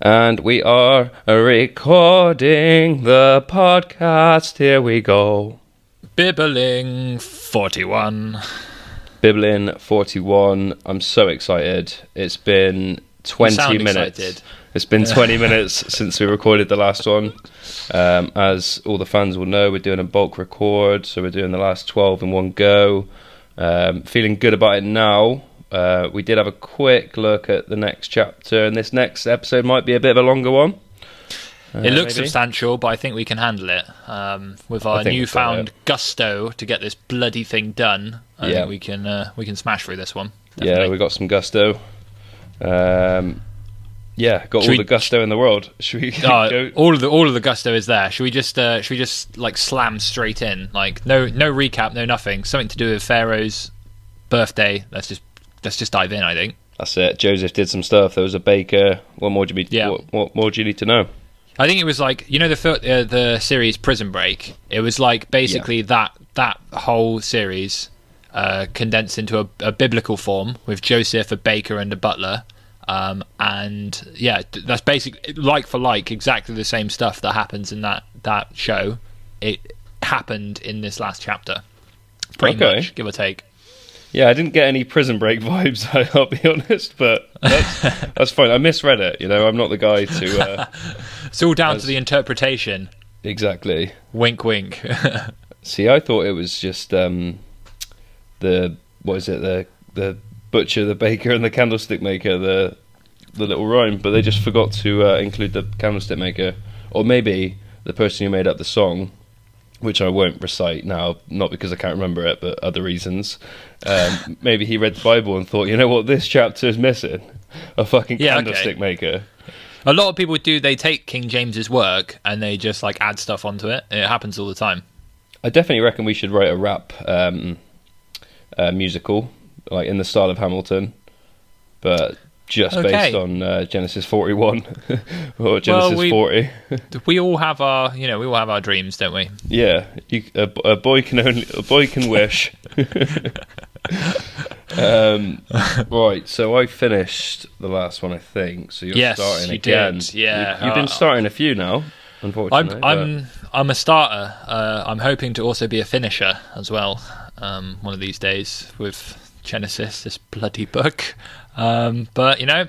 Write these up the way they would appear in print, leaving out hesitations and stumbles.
And we are recording the podcast. Here we go. Bibbling 41. Bibblin 41. I'm so excited. It's been 20 minutes. Excited. It's been 20 minutes since we recorded the last one. As all the fans will know, we're doing a bulk record, so we're doing the last 12 in one go. Feeling good about it now. We did have a quick look at the next chapter, and this next episode might be a bit of a longer one. It looks substantial, but I think we can handle it. With our newfound gusto to get this bloody thing done, I think we can smash through this one. Definitely. Yeah, we got some gusto. Got all the gusto in the world. Should we go? All of the gusto is there. Should we just like slam straight in? Like no recap, no nothing. Something to do with Pharaoh's birthday. Let's just dive in, I think. That's it. Joseph did some stuff. There was a baker. What more do you need? What more do you need to know? I think it was like, you know, the series Prison Break. It was like basically that whole series condensed into a biblical form with Joseph, a baker, and a butler. That's basically like for like exactly the same stuff that happens in that show. It happened in this last chapter, pretty much, give or take. Yeah, I didn't get any Prison Break vibes, I'll be honest, but that's fine. I misread it, you know, I'm not the guy to... it's all down to the interpretation. Exactly. Wink, wink. See, I thought it was just the butcher, the baker, and the candlestick maker, the little rhyme, but they just forgot to include the candlestick maker. Or maybe the person who made up the song, which I won't recite now, not because I can't remember it, but other reasons. Maybe he read the Bible and thought, you know what, this chapter is missing? A fucking candlestick maker. A lot of people do, they take King James's work and they just like add stuff onto it. It happens all the time. I definitely reckon we should write a rap musical, like in the style of Hamilton, but just based on Genesis 41 or Genesis 40. We all have our dreams, don't we? Yeah, a boy can wish. Right, so I finished the last one, I think. So you're starting again. Did. Yeah, you've been starting a few now. Unfortunately, I'm a starter. I'm hoping to also be a finisher as well. One of these days with Genesis, this bloody book. But you know,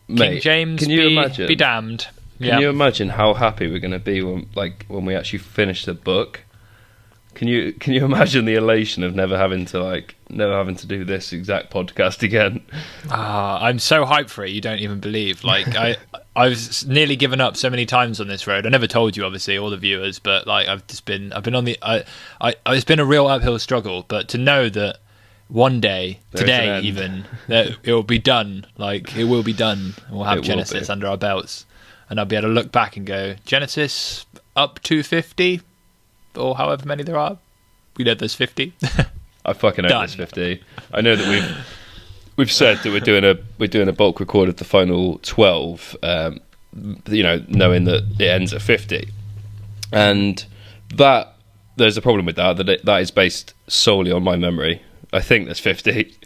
mate, King James, can you imagine? Be damned. Can you imagine how happy we're going to be when we actually finish the book? Can you imagine the elation of never having to do this exact podcast again? I'm so hyped for it. You don't even believe. Like I've nearly given up so many times on this road. I never told you, obviously, all the viewers, but like I've been on the. It's been a real uphill struggle. But to know that one day, today even, that it will be done. Like it will be done. We'll have Genesis under our belts, and I'll be able to look back and go, Genesis up to 50. Or however many there are. We know there's 50. I fucking hope there's 50. I know that we've said that we're doing a bulk record of the final 12, knowing that it ends at 50. And that there's a problem with that is based solely on my memory. I think there's 50.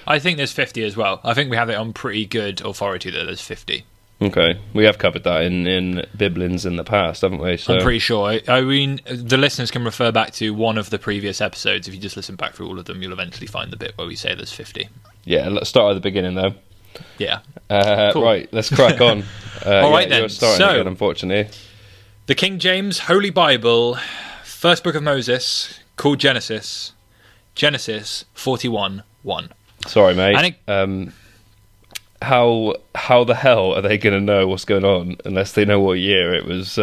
I think there's 50 as well. I think we have it on pretty good authority that there's 50. Okay, we have covered that in Bibblins in the past, haven't we? So. I'm pretty sure. I mean, the listeners can refer back to one of the previous episodes. If you just listen back through all of them, you'll eventually find the bit where we say there's 50. Yeah, let's start at the beginning, though. Yeah. Cool. Right, let's crack on. All right, then. You're starting again, unfortunately. The King James Holy Bible, first book of Moses, called Genesis 41:1. Sorry, mate. How the hell are they going to know what's going on unless they know what year it was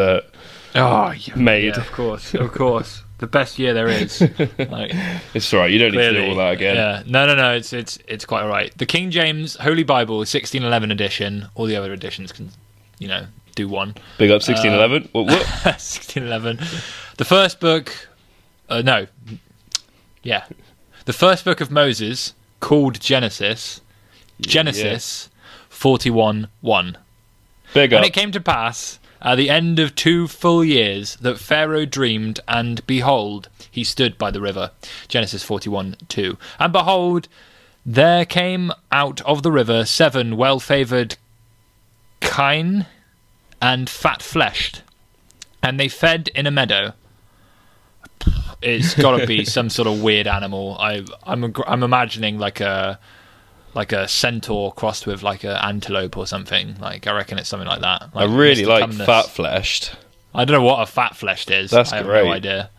made? Yeah, of course. The best year there is. It's all right. You don't need to do all that again. Yeah. No. It's quite all right. The King James Holy Bible, 1611 edition. All the other editions can, do one. Big up 1611. What? 1611. The first book. The first book of Moses, called Genesis. Genesis 41:1. Big up. And it came to pass at the end of 2 full years that Pharaoh dreamed, and behold, he stood by the river. Genesis 41:2. And behold, there came out of the river 7 well-favoured kine and fat-fleshed, and they fed in a meadow. It's got to be some sort of weird animal. I'm imagining like a centaur crossed with like an antelope or something. Like, I reckon it's something like that. Like I really Mr. like Tumnus. fat-fleshed. I don't know what a fat-fleshed is. That's I have great. no idea.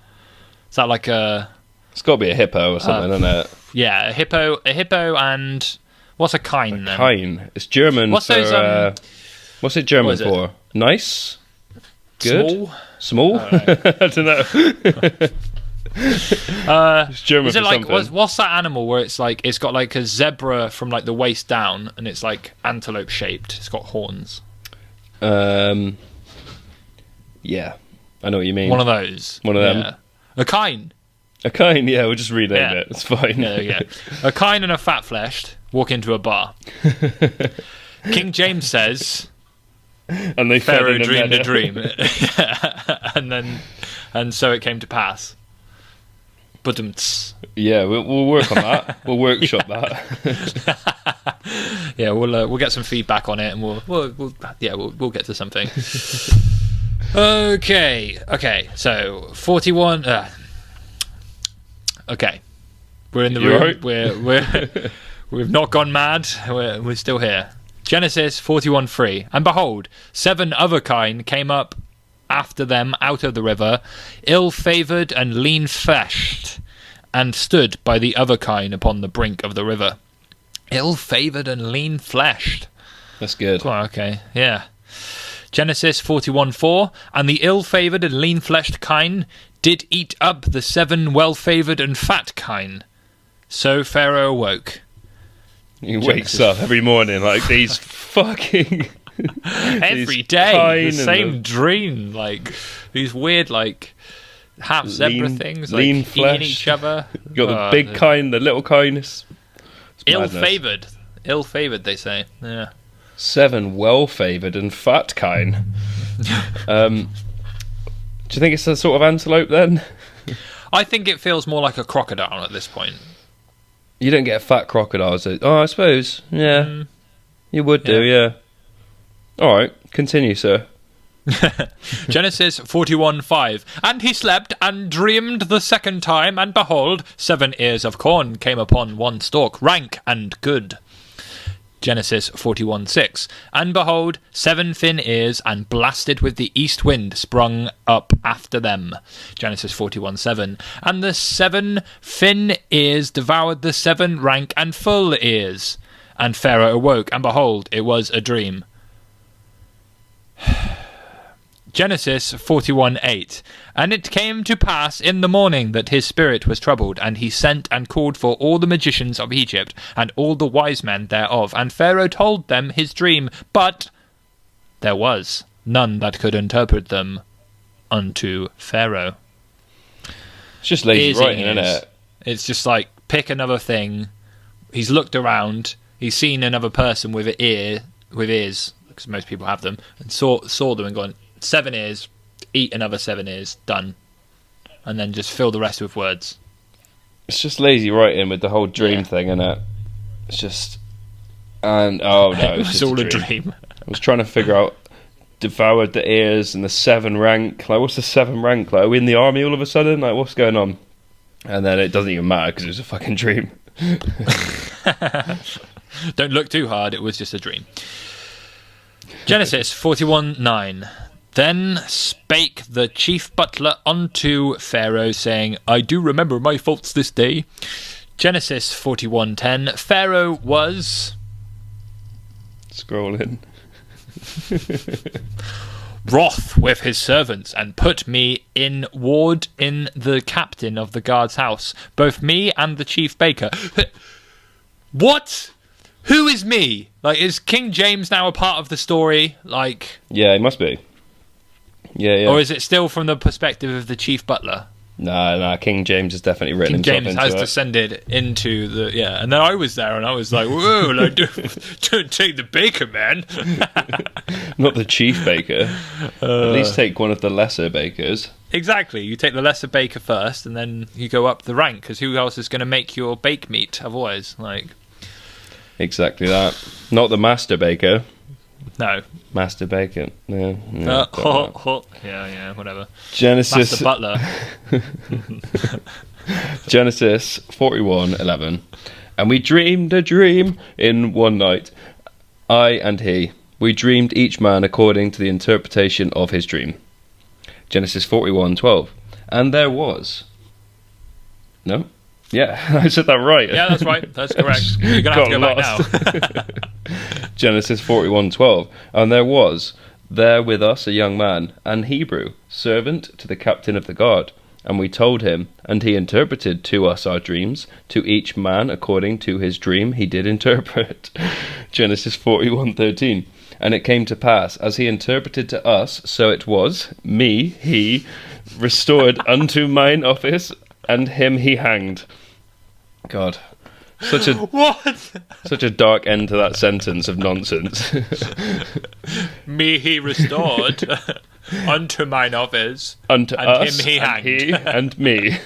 Is that like a... It's got to be a hippo or something, isn't it? Yeah, a hippo and... What's a kine then? Kine. It's German What's for... those, what's it German what is it? for? Nice? Good? Small? Oh, right. I don't know. It's German Is it for like something. what's that animal where it's like it's got like a zebra from like the waist down and it's like antelope shaped? It's got horns. Yeah, I know what you mean. One of those. One of them. Yeah. A kine. A kine, yeah, we'll just rename Yeah. it. It's fine. Yeah, yeah. A kine and a fat-fleshed walk into a bar. King James says And they Pharaoh fed in dreamed a meadow. dream, and so it came to pass. But Yeah, we'll work on that. We'll workshop that. yeah, we'll get some feedback on it, and we'll get to something. Okay. So 41. Okay, we're in the You room. alright? We've not gone mad. We're still here. Genesis 41:3. And behold, 7 other kine came up after them out of the river, ill-favoured and lean-fleshed, and stood by the other kine upon the brink of the river. Ill-favoured and lean-fleshed. That's good. Oh, okay, yeah. Genesis 41:4. And the ill-favoured and lean-fleshed kine did eat up the 7 well-favoured and fat kine. So Pharaoh awoke. He wakes up every morning like these fucking... Every these day, kine the and same dream. Like, these weird, like, half zebra things, like, lean eating flesh. each other. You got the big kine, the little kine. It's madness. Ill-favoured. Ill-favoured, they say. Yeah. 7 well-favoured and fat kine. Do you think it's a sort of antelope then? I think it feels more like a crocodile at this point. You don't get a fat crocodile. So, I suppose. Yeah. You would do, yeah. Alright, continue, sir. Genesis 41:5. And he slept and dreamed the second time, and behold, 7 ears of corn came upon one stalk, rank and good. Genesis 41:6. And behold, 7 thin ears, and blasted with the east wind, sprung up after them. Genesis 41:7. And the 7 thin ears devoured the 7 rank and full ears. And Pharaoh awoke, and behold, it was a dream. Genesis 41:8. And it came to pass in the morning that his spirit was troubled, and he sent and called for all the magicians of Egypt, and all the wise men thereof, and Pharaoh told them his dream, but there was none that could interpret them unto Pharaoh. It's just lazy writing, isn't it? It's just like, pick another thing. He's looked around, he's seen another person with ears, because most people have them, and saw them and gone, 7 ears, eat another 7 ears, done. And then just fill the rest with words. It's just lazy writing with the whole dream thing, isn't it? It's just... And, oh no, It it's was just all a a dream. dream. I was trying to figure out... Devoured the ears and the 7 rank. Like, what's the 7 rank? Like, are we in the army all of a sudden? Like, what's going on? And then it doesn't even matter because it was a fucking dream. Don't look too hard, it was just a dream. Genesis 41:9. Then spake the chief butler unto Pharaoh, saying, I do remember my faults this day. Genesis 41:10. Pharaoh was... Scrolling. wroth with his servants, and put me in ward in the captain of the guard's house, both me and the chief baker. What? Who is me? Like, is King James now a part of the story? Like, Yeah, it must be. Yeah. or is it still from the perspective of the chief butler? Nah, King James has definitely written King himself James into has it. descended into the and then I was there and I was like, whoa, like, don't take the baker, man. Not the chief baker. At least take one of the lesser bakers. Exactly, you take the lesser baker first and then you go up the rank, because who else is going to make your bake meat otherwise? Like, Exactly that. Not the master baker. No. Master Bacon. Yeah. Yeah, whatever. Genesis. Master Butler. Genesis 41:11. And we dreamed a dream in one night, I and he. We dreamed each man according to the interpretation of his dream. Genesis 41:12. And there was. No? Yeah, I said that right. Yeah, that's right. That's correct. You're going to have to go back now. Genesis 41:12. And there was there with us a young man, an Hebrew, servant to the captain of the guard. And we told him, and he interpreted to us our dreams, to each man according to his dream he did interpret. Genesis 41:13. And it came to pass, as he interpreted to us, so it was, me, he, restored unto mine office, and him he hanged. God. Such a dark end to that sentence of nonsense. Me he restored unto mine office, unto and us, him he and hanged. he, and me,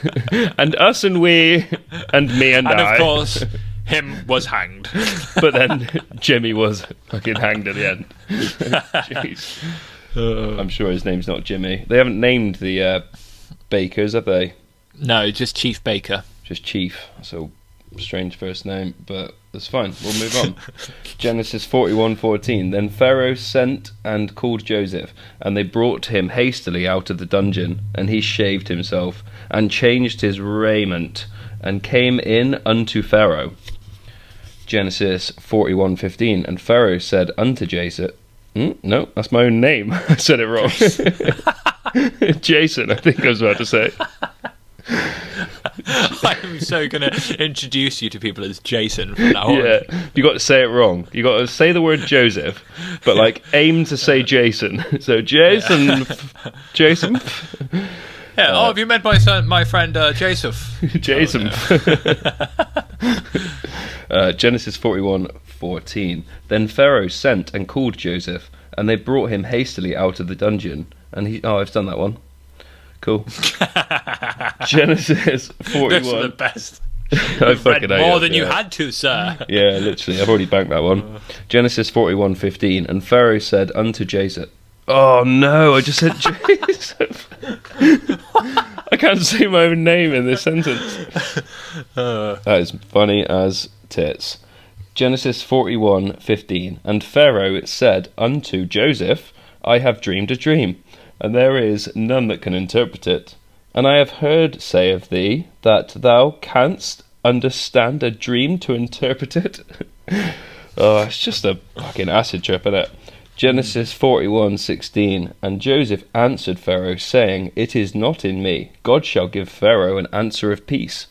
and us and we, and me and I. And of course, him was hanged. But then Jimmy was fucking hanged at the end. Jeez. I'm sure his name's not Jimmy. They haven't named the bakers, have they? No, just Chief Baker. Just Chief. So strange first name, but that's fine. We'll move on. Genesis 41:14. Then Pharaoh sent and called Joseph, and they brought him hastily out of the dungeon, and he shaved himself, and changed his raiment, and came in unto Pharaoh. Genesis 41:15. And Pharaoh said unto Joseph, no, that's my own name. I said it wrong. Jason, I think I was about to say. I'm so going to introduce you to people as Jason from now on. Yeah, you got to say it wrong. You got to say the word Joseph, but like aim to say Jason. So Jason, yeah. Jason. Yeah. Have you met my friend Joseph? Jason. Genesis 41:14. Then Pharaoh sent and called Joseph, and they brought him hastily out of the dungeon. And he. Oh, I've done that one. Cool. Genesis 41. Those are the best. I fucking read more than you had to, sir. Yeah, literally. I've already banked that one. Genesis 41:15. And Pharaoh said unto Joseph, oh no, I just said Joseph. I can't say my own name in this sentence. That is funny as tits. Genesis 41:15. And Pharaoh said unto Joseph, I have dreamed a dream, and there is none that can interpret it. And I have heard say of thee, that thou canst understand a dream to interpret it. Oh, it's just a fucking acid trip, isn't it? Genesis 41:16. And Joseph answered Pharaoh, saying, it is not in me. God shall give Pharaoh an answer of peace.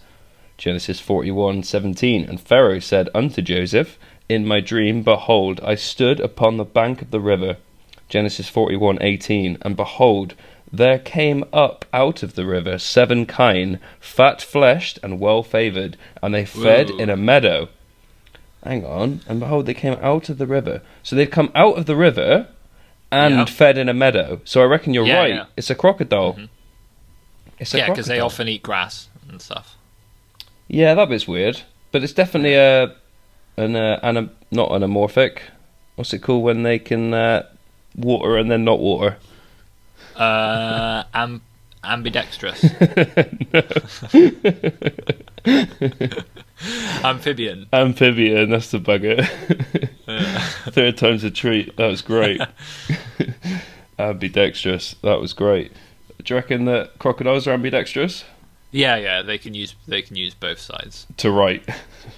Genesis 41:17. And Pharaoh said unto Joseph, in my dream, behold, I stood upon the bank of the river. Genesis 41:18. And behold, there came up out of the river 7 kine, fat-fleshed and well-favoured, and they fed in a meadow. Hang on. And behold, they came out of the river. So they'd come out of the river and fed in a meadow. So I reckon you're right. Yeah. It's a crocodile. Mm-hmm. It's a crocodile. Because they often eat grass and stuff. Yeah, that bit's weird. But it's definitely not anamorphic. What's it called when they can water and then not water? Ambidextrous. Amphibian, that's the bugger. Third time's a treat. That was great. Ambidextrous, that was great. Do you reckon that crocodiles are ambidextrous? Yeah, they can use both sides to write.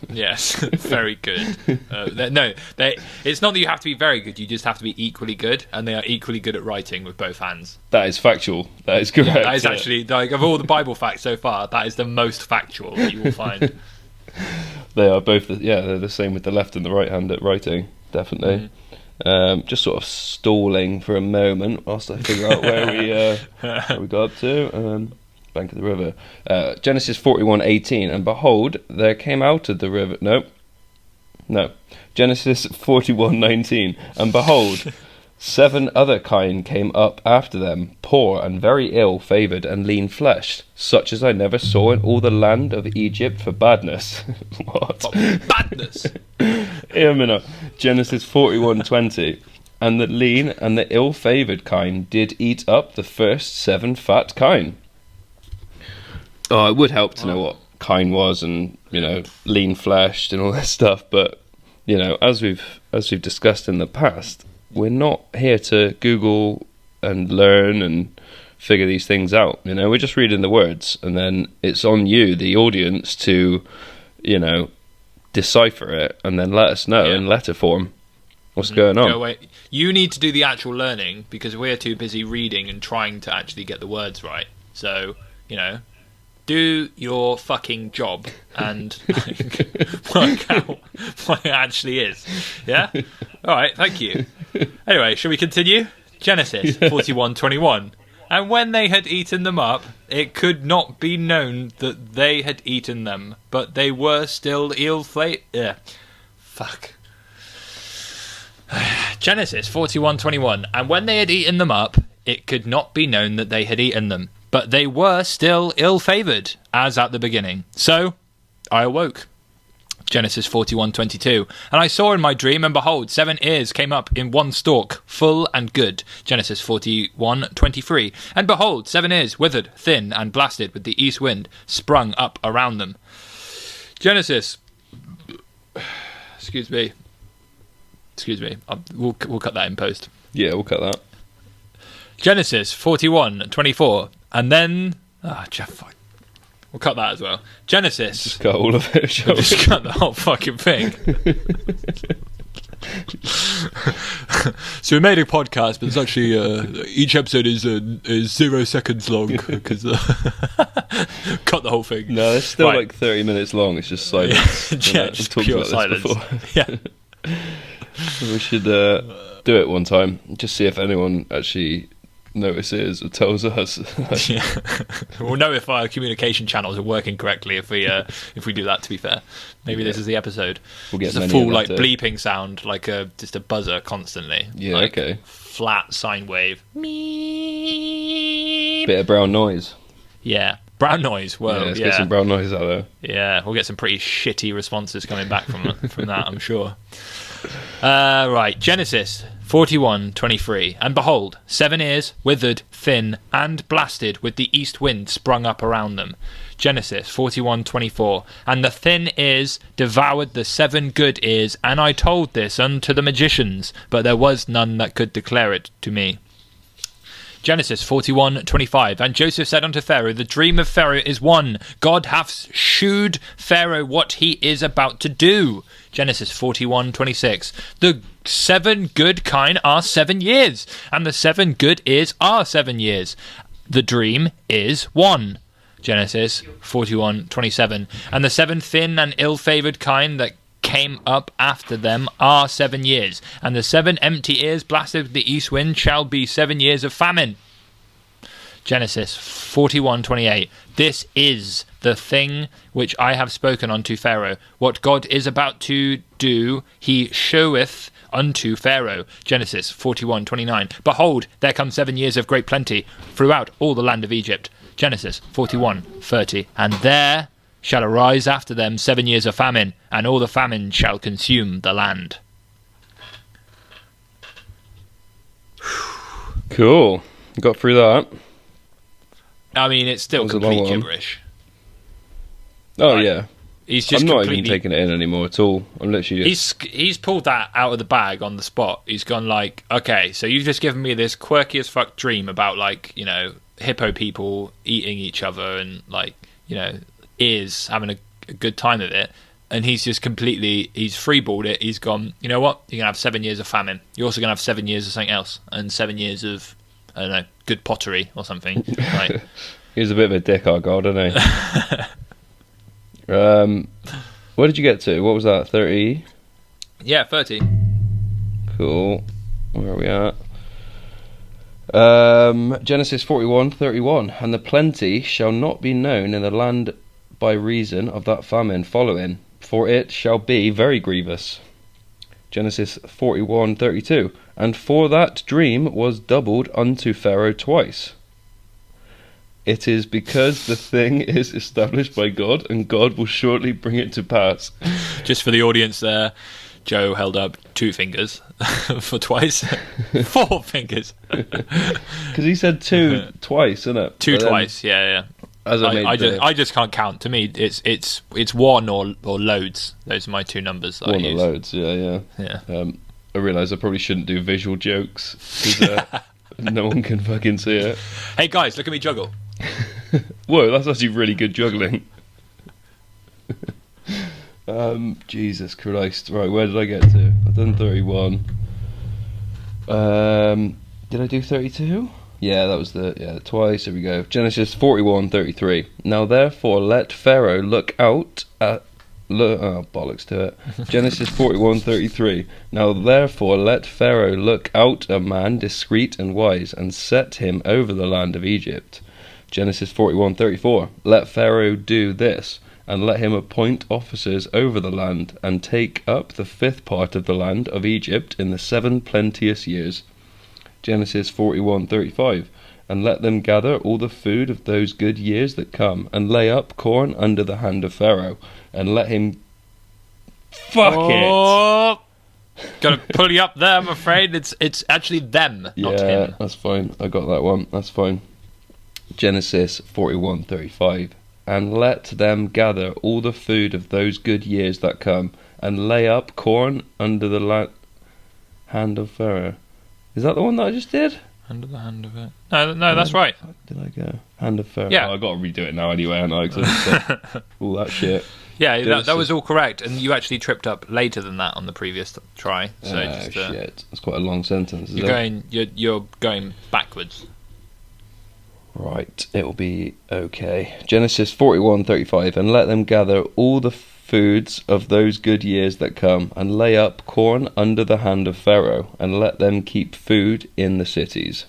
Yes, very good. It's not that you have to be very good; you just have to be equally good, and they are equally good at writing with both hands. That is factual. That is correct. Yeah, that is actually, like, of all the Bible facts so far, that is the most factual that you will find. They are both. They're the same with the left and the right hand at writing. Definitely. Mm-hmm. Just sort of stalling for a moment whilst I figure out where we got up to. Bank of the river. Genesis 41:18. And behold, there came out of the river. No. Genesis 41:19. And behold, 7 other kine came up after them, poor and very ill-favoured and lean-fleshed, such as I never saw in all the land of Egypt for badness. What? Badness. Hear me now. Genesis 41:20. and the lean and the ill-favoured kine did eat up the first 7 fat kine. Oh, it would help to know what kine was, and lean-fleshed and all that stuff. But as we've discussed in the past, we're not here to Google and learn and figure these things out. We're just reading the words, and then it's on you, the audience, to decipher it and then let us know in letter form what's going on. No, wait. You need to do the actual learning, because we're too busy reading and trying to actually get the words right. So, do your fucking job and work out what it actually is. Yeah? Alright, thank you. Anyway, shall we continue? Genesis 41:21. And when they had eaten them up, it could not be known that they had eaten them, but they were still ill-flavored. Fuck. Genesis 41:21. And when they had eaten them up, it could not be known that they had eaten them, but they were still ill-favoured, as at the beginning. So I awoke. Genesis 41:22. And I saw in my dream, and behold, 7 ears came up in one stalk, full and good. Genesis 41:23. And behold, 7 ears, withered, thin, and blasted with the east wind, sprung up around them. Genesis. Excuse me. We'll cut that in post. Yeah, we'll cut that. Genesis 41:24. And then... we'll cut that as well. Genesis... Just cut all of it, shall we? Just cut the whole fucking thing. So we made a podcast, but it's actually... each episode is 0 seconds long, because... cut the whole thing. No, it's still like 30 minutes long. It's just silence. Yeah, just pure silence. Yeah. We should do it one time. Just see if anyone actually notices or tells us. Yeah. We'll know if our communication channels are working correctly if we do that. To be fair, maybe this is the episode. We'll get just a full bleeping sound, like just a buzzer constantly. Yeah, okay. Flat sine wave. Meep. Bit of brown noise. Yeah, brown noise. Well, yeah, let's get some brown noise out there. Yeah, we'll get some pretty shitty responses coming back from that, I'm sure. Right, Genesis 41:23. And behold, 7 ears, withered, thin, and blasted with the east wind, sprung up around them. Genesis 41:24. And the thin ears devoured the 7 good ears, and I told this unto the magicians, but there was none that could declare it to me. Genesis 41:25. And Joseph said unto Pharaoh, the dream of Pharaoh is one. God hath shewed Pharaoh what he is about to do. Genesis 41:26. The 7 good kine are 7 years, and the 7 good ears are 7 years. The dream is one. Genesis 41:27. And the 7 thin and ill-favoured kine that came up after them are 7 years, and the 7 empty ears blasted with the east wind shall be 7 years of famine. Genesis 41:28. This is the thing which I have spoken unto Pharaoh. What God is about to do, he showeth unto Pharaoh. Genesis 41:29. Behold, there come 7 years of great plenty throughout all the land of Egypt. Genesis 41:30. And there shall arise after them 7 years of famine, and all the famine shall consume the land. Cool. Got through that. I mean, it's still complete gibberish. Oh, yeah. He's just I'm not even taking it in anymore at all. I'm literally just... He's pulled that out of the bag on the spot. He's gone like, okay, so you've just given me this quirky as fuck dream about, like, hippo people eating each other and, like, ears having a good time of it. And he's just he's freeballed it. He's gone, you know what? You're going to have 7 years of famine. You're also going to have 7 years of something else. And 7 years of, I don't know, good pottery or something. Right. He's a bit of a dick, our God, isn't he? What did you get to? What was that, 30? Yeah, 30. Cool. Where are we at? Genesis 41:31. And the plenty shall not be known in the land by reason of that famine following, for it shall be very grievous. Genesis 41:32. And for that dream was doubled unto Pharaoh twice. It is because the thing is established by God, and God will shortly bring it to pass. Just for the audience there, Joe held up 2 fingers for twice. 4 fingers. Because he said 2 twice, isn't it? 2 twice, yeah. As I just can't count. To me, it's 1 or loads. Those are my 2 numbers that I use. 1 or loads, yeah. I realise I probably shouldn't do visual jokes, because no one can fucking see it. Hey guys, look at me juggle. Whoa, that's actually really good juggling. Jesus Christ. Right, where did I get to? I've done 31. Did I do 32? Yeah, that was twice. Here we go. Genesis 41:33. Now therefore let Pharaoh look out at... oh, bollocks to it. Genesis 41:33. Now therefore let Pharaoh look out a man discreet and wise, and set him over the land of Egypt. Genesis 41:34. Let Pharaoh do this, and let him appoint officers over the land, and take up the 5th part of the land of Egypt in the 7 plenteous years. Genesis 41:35. And let them gather all the food of those good years that come, and lay up corn under the hand of Pharaoh, and let him... Fuck it! Gotta pull you up there, I'm afraid. It's actually them, not him. Yeah, that's fine. I got that one. That's fine. Genesis 41:35. And let them gather all the food of those good years that come, and lay up corn under the hand of Pharaoh. Is that the one that I just did? Under the hand of it. No, that's right. Did I go? Hand of Pharaoh. Yeah. Oh, I got to redo it now anyway, haven't I? 'Cause I said all that shit. Yeah, that was all correct, and you actually tripped up later than that on the previous try. So shit. That's quite a long sentence. You're going backwards. Right, it will be okay. Genesis 41:35. And let them gather all the foods of those good years that come, and lay up corn under the hand of Pharaoh, and let them keep food in the cities.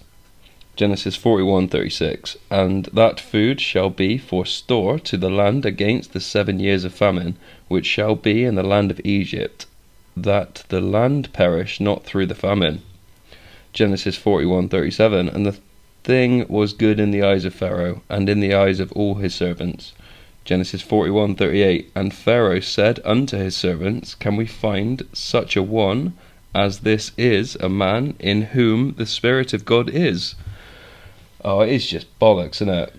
Genesis 41:36. And that food shall be for store to the land against the 7 years of famine, which shall be in the land of Egypt, that the land perish not through the famine. Genesis 41:37. And the thing was good in the eyes of Pharaoh, and in the eyes of all his servants. Genesis 41:38. And Pharaoh said unto his servants, Can we find such a one as this is, a man in whom the Spirit of God is? Oh, it is just bollocks, isn't it?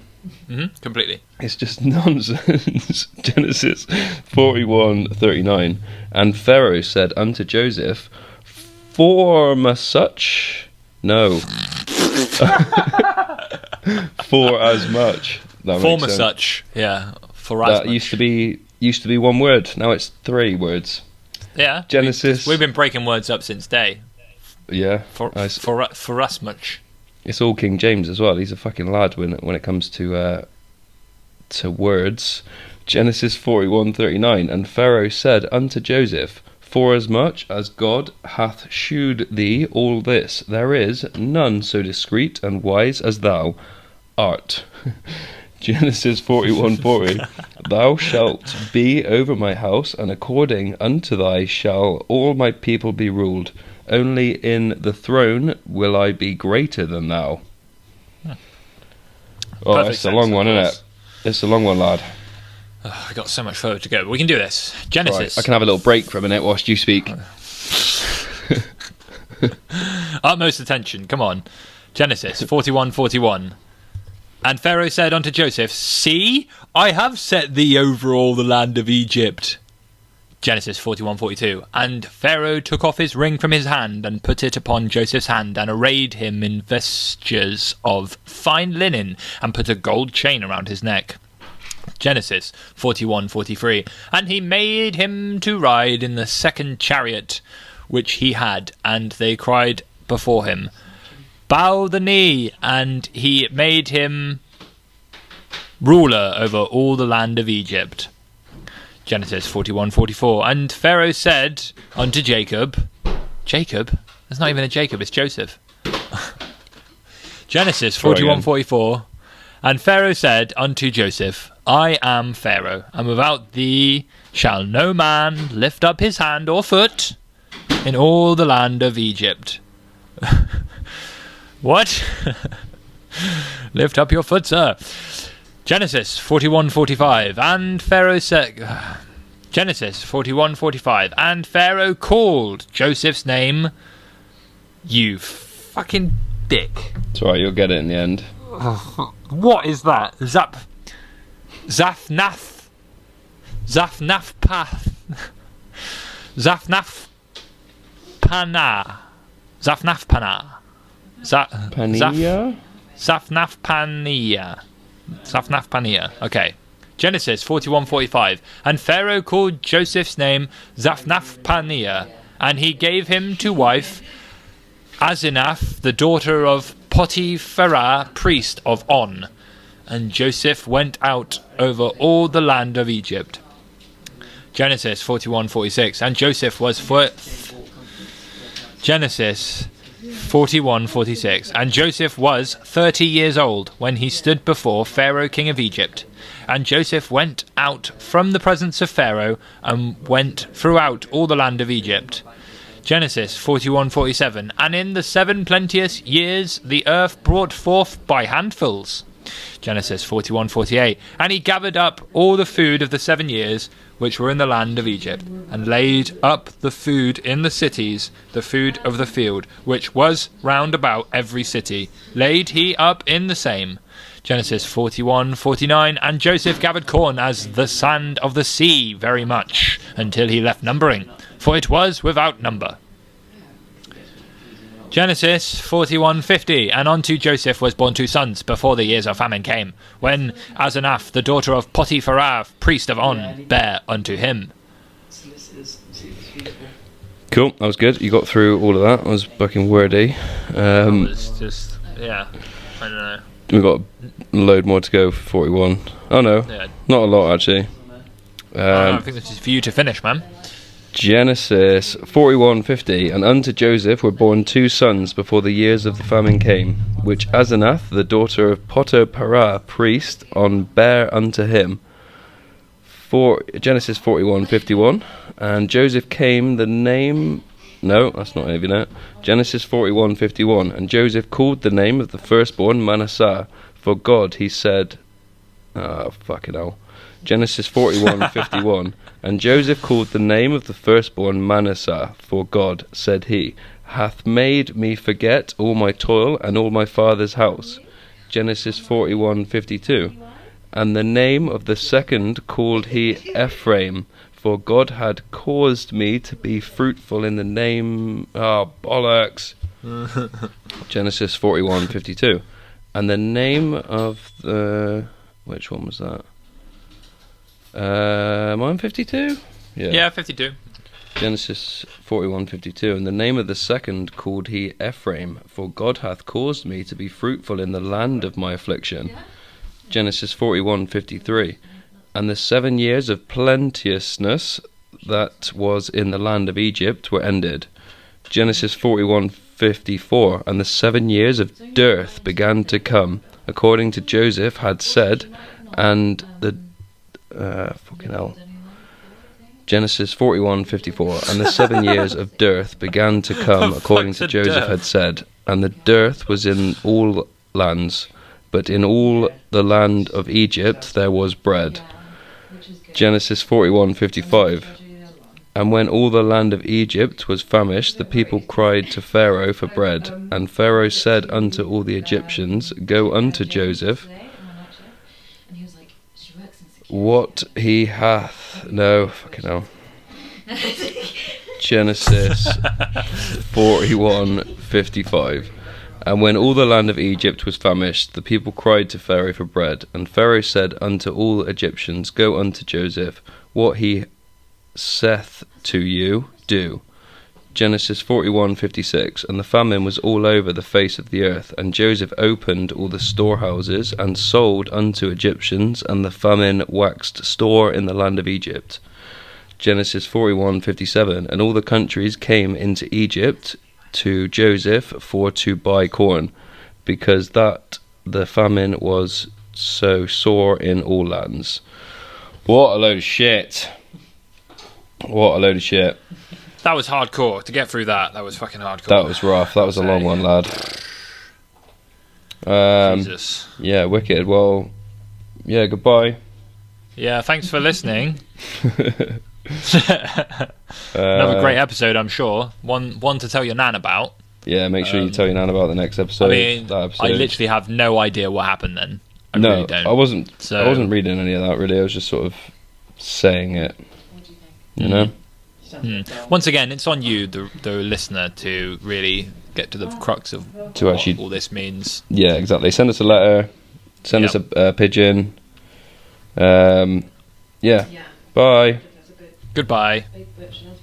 Completely. It's just nonsense. Genesis 41:39. And Pharaoh said unto Joseph, Form a such... No. For as much. Form as such, yeah. For as that much. used to be 1 word. Now it's 3 words. Yeah. Genesis. We've been breaking words up since day. Yeah. For us much. It's all King James as well. He's a fucking lad when it comes to words. Genesis 41:39. And Pharaoh said unto Joseph, Forasmuch as God hath shewed thee all this, there is none so discreet and wise as thou art. Genesis 41:40. Thou shalt be over my house, and according unto thy shall all my people be ruled. Only in the throne will I be greater than thou. Oh, it's a long one, isn't it? It's a long one, lad. Oh, we've got so much further to go, but we can do this. Genesis. Right, I can have a little break for a minute whilst you speak. Utmost attention, come on. Genesis 41:41. And Pharaoh said unto Joseph, See, I have set thee over all the land of Egypt. Genesis 41:42. And Pharaoh took off his ring from his hand, and put it upon Joseph's hand, and arrayed him in vestures of fine linen, and put a gold chain around his neck. Genesis 41:43. And he made him to ride in the 2nd chariot which he had, and they cried before him, Bow the knee, and he made him ruler over all the land of Egypt. Genesis 41:44. And Pharaoh said unto Jacob, There's not even a Jacob, it's Joseph. Genesis 41:44. And Pharaoh said unto Joseph, I am Pharaoh, and without thee shall no man lift up his hand or foot in all the land of Egypt. What? Lift up your foot, sir. Genesis 41:45. And Pharaoh said... Genesis 41:45. And Pharaoh called Joseph's name, you fucking dick. It's alright, you'll get it in the end. What is that? Zaphnath Pana. Zaphnath Pana. Pania? Zaphnath Pania. Okay. Genesis 41:45. And Pharaoh called Joseph's name Zaphnath Pania, and he gave him to wife Asenath, the daughter of Potiphar, priest of On. And Joseph went out over all the land of Egypt. Genesis 41:46. And Joseph was Genesis 41:46. And Joseph was 30 years old when he stood before Pharaoh, king of Egypt. And Joseph went out from the presence of Pharaoh and went throughout all the land of Egypt. Genesis 41:47. And in the 7 plenteous years the earth brought forth by handfuls. Genesis 41:48. And he gathered up all the food of the 7 years which were in the land of Egypt, and laid up the food in the cities, the food of the field, which was round about every city, laid he up in the same. Genesis 41:49. And Joseph gathered corn as the sand of the sea very much, until he left numbering, for it was without number. Genesis 41:50. And unto Joseph was born 2 sons before the years of famine came, when Asenath, the daughter of Potiphar, priest of On, bare unto him. Cool, that was good. You got through all of that. That was fucking wordy. That was just, yeah, I don't know. We've got a load more to go for 41. Oh no, Yeah. not a lot actually. I think this is for you to finish, man. Genesis 41:50. And unto Joseph were born 2 sons before the years of the famine came, which Asenath, the daughter of Potiphar, priest, On bare unto him. Genesis 41:51. And Joseph came the name... No, that's not even it. Genesis 41:51. And Joseph called the name of the firstborn Manasseh, for God, he said... fucking hell. Genesis 41:51. And Joseph called the name of the firstborn Manasseh, for God, said he, hath made me forget all my toil and all my father's house. Genesis 41:52. And the name of the second called he Ephraim, for God had caused me to be fruitful in the name... Oh, bollocks. Genesis 41:52. And the name of the... Which one was that? Am I on 52? Yeah, 52. Genesis 41:52. And the name of the second called he Ephraim, for God hath caused me to be fruitful in the land of my affliction. Genesis 41:53. And the 7 years of plenteousness that was in the land of Egypt were ended. Genesis 41:54. And the 7 years of dearth began to come, according to Joseph had said, and the fucking hell. Genesis 41:54. And the 7 years of dearth began to come, according to Joseph had said, and the dearth was in all lands, but in all the land of Egypt there was bread. Genesis 41:55. And when all the land of Egypt was famished, the people cried to Pharaoh for bread. And Pharaoh said unto all the Egyptians, Go unto Joseph, what he hath... No, fucking hell. Genesis 41:55. And when all the land of Egypt was famished, the people cried to Pharaoh for bread. And Pharaoh said unto all Egyptians, Go unto Joseph, what he saith to you, do. Genesis 41:56. And the famine was all over the face of the earth, and Joseph opened all the storehouses, and sold unto Egyptians, and the famine waxed store in the land of Egypt. Genesis 41:57. And all the countries came into Egypt to Joseph for to buy corn, because that the famine was so sore in all lands. What a load of shit. What a load of shit. That was hardcore. To get through that was fucking hardcore. That was rough. That was a long one, lad. Jesus. Yeah, wicked. Well, yeah, goodbye. Yeah, thanks for listening. Another great episode, I'm sure. One to tell your nan about. Yeah, make sure you tell your nan about the next episode. I mean, that episode. I literally have no idea what happened then. I no, really don't. I wasn't reading any of that really. I was just sort of saying it. What do you think? You know. Once again, it's on you, the listener, to really get to the crux of To actually, what all this means. Yeah, exactly. Send us a letter. Send us a pigeon. Yeah. Yeah. Bye. That's a big Goodbye. butcher.